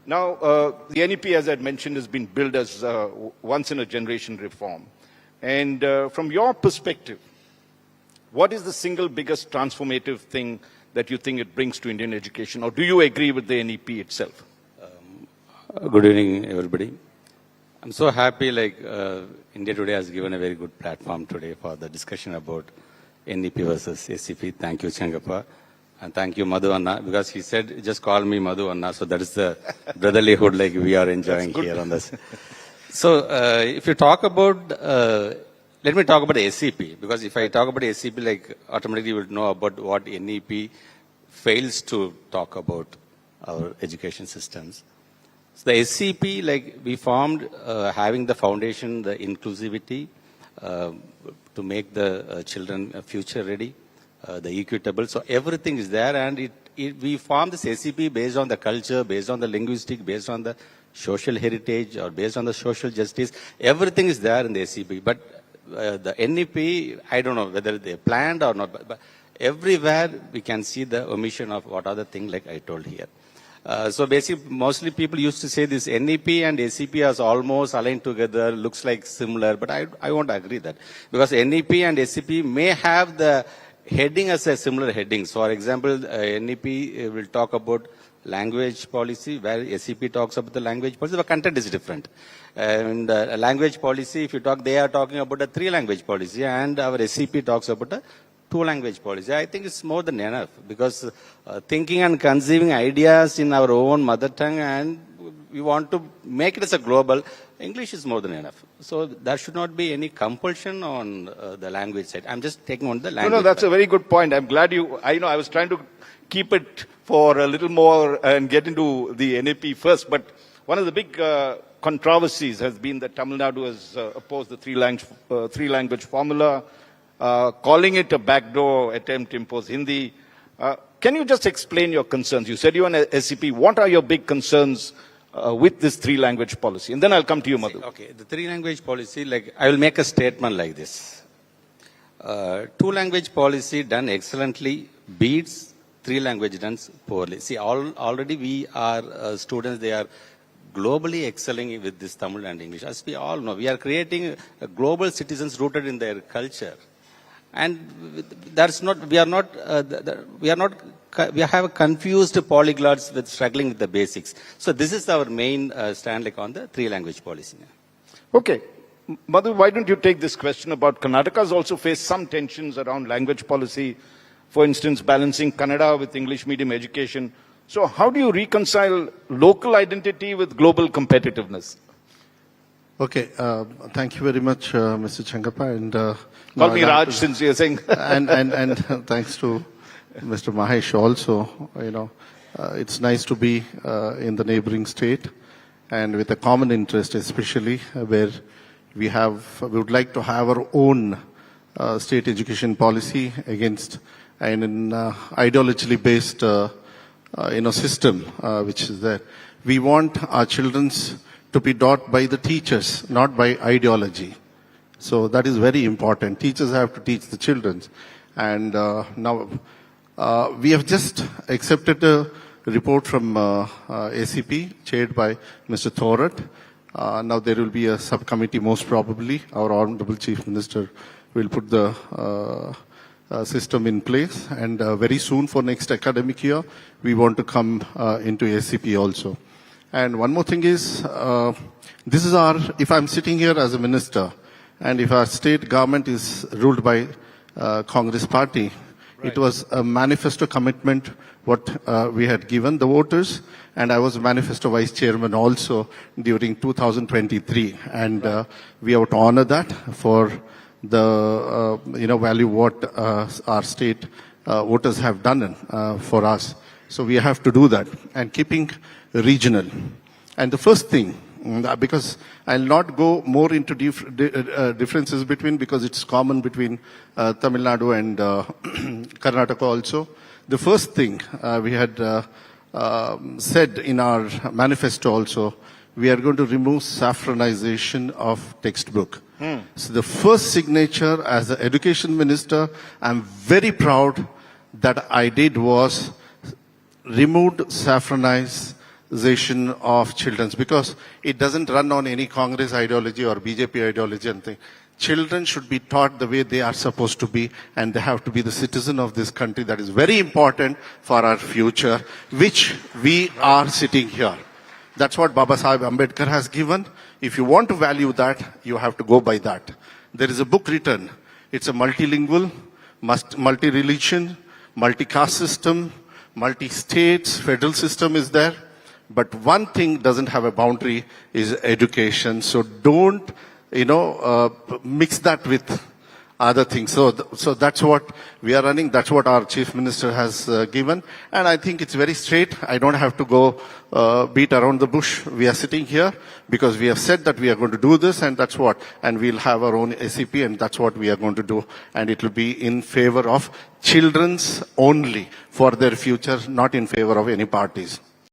Now, the NEP, as I mentioned, has been billed as once-in-a-generation reform. And from your perspective, what is the single biggest transformative thing that you think it brings to Indian education? Or do you agree with the NEP itself? Good evening, everybody. I'm so happy India Today has given a very good platform today for the discussion about NEP versus ACP. Thank you, Changappa. And thank you, Madhu Anna, because he said, just call me Madhu Anna. So that is the brotherlyhood we are enjoying here on this. So if you talk about, let me talk about ACP, because if I talk about ACP, automatically you will know about what NEP fails to talk about our education systems. So the SCP, we formed having the foundation, the inclusivity, to make the children future ready, the equitable. So everything is there, and we formed this SCP based on the culture, based on the linguistic, based on the social heritage, or based on the social justice. Everything is there in the SCP. But the NEP, I don't know whether they planned or not, but everywhere we can see the omission of what are the things like I told here. So basically, mostly people used to say this NEP and ACP are almost aligned together, looks like similar, but I won't agree that. Because NEP and ACP may have the heading as a similar heading. So for example, NEP will talk about language policy, where ACP talks about the language policy, but content is different. And language policy, if you talk, they are talking about a 3-language policy, and our ACP talks about a 2-language policy. I think it's more than enough, because thinking and conceiving ideas in our own mother tongue, and we want to make it as a global, English is more than enough. So there should not be any compulsion on the language side. I'm just taking on the language. No, that's a very good point. I'm glad I was trying to keep it for a little more and get into the NEP first, but one of the big controversies has been that Tamil Nadu has opposed the three-language formula, calling it a backdoor attempt to impose Hindi. Can you just explain your concerns? You said you're an SCP. What are your big concerns with this 3-language policy? And then I'll come to you, Madhu. Okay, the 3-language policy, I will make a statement like this. 2-language policy done excellently beats 3-language done poorly. See, already we are students, they are globally excelling with this Tamil and English. As we all know, we are creating global citizens rooted in their culture. And we have confused polyglots with struggling with the basics. So this is our main stand on the 3-language policy. Okay. Madhu, why don't you take this question about Karnataka has also faced some tensions around language policy, for instance, balancing Kannada with English medium education. So how do you reconcile local identity with global competitiveness? Okay, thank you very much, Mr. Changappa. And call me Raj, since you're saying. and thanks to Mr. Mahesh also. It's nice to be in the neighboring state and with a common interest, especially where we would like to have our own state education policy against an ideologically based system which is there. We want our children to be taught by the teachers, not by ideology. So that is very important. Teachers have to teach the children. And now we have just accepted a report from ACP, chaired by Mr. Thorat. Now there will be a subcommittee, most probably. Our Honorable Chief Minister will put the system in place. And very soon for next academic year, we want to come into ACP also. And one more thing is, this is if I'm sitting here as a minister, and if our state government is ruled by Congress party, right. It was a manifesto commitment what we had given the voters, and I was a manifesto vice chairman also during 2023. And right. We have to honor that for the value what our state voters have done for us. So we have to do that, and keeping regional. And the first thing, because I'll not go more into differences because it's common between Tamil Nadu and Karnataka also. The first thing we had said in our manifesto also, we are going to remove saffronization of textbook. So the first signature as the education minister, I'm very proud that I did was removed saffronize of children, because it doesn't run on any Congress ideology or BJP ideology and thing. Children should be taught the way they are supposed to be, and they have to be the citizen of this country. That is very important for our future, which we are sitting here. That's what Baba Sahib Ambedkar has given. If you want to value that, you have to go by that. There is a book written. It's a multilingual, multi-religion, multi-caste system, multi-states, federal system is there. But one thing doesn't have a boundary is education. So don't, mix that with other things. So that's what we are running. That's what our Chief Minister has given. And I think it's very straight. I don't have to go beat around the bush. We are sitting here because we have said that we are going to do this, and that's what. And we'll have our own SEP, and that's what we are going to do. And it will be in favor of children's only for their future, not in favor of any parties.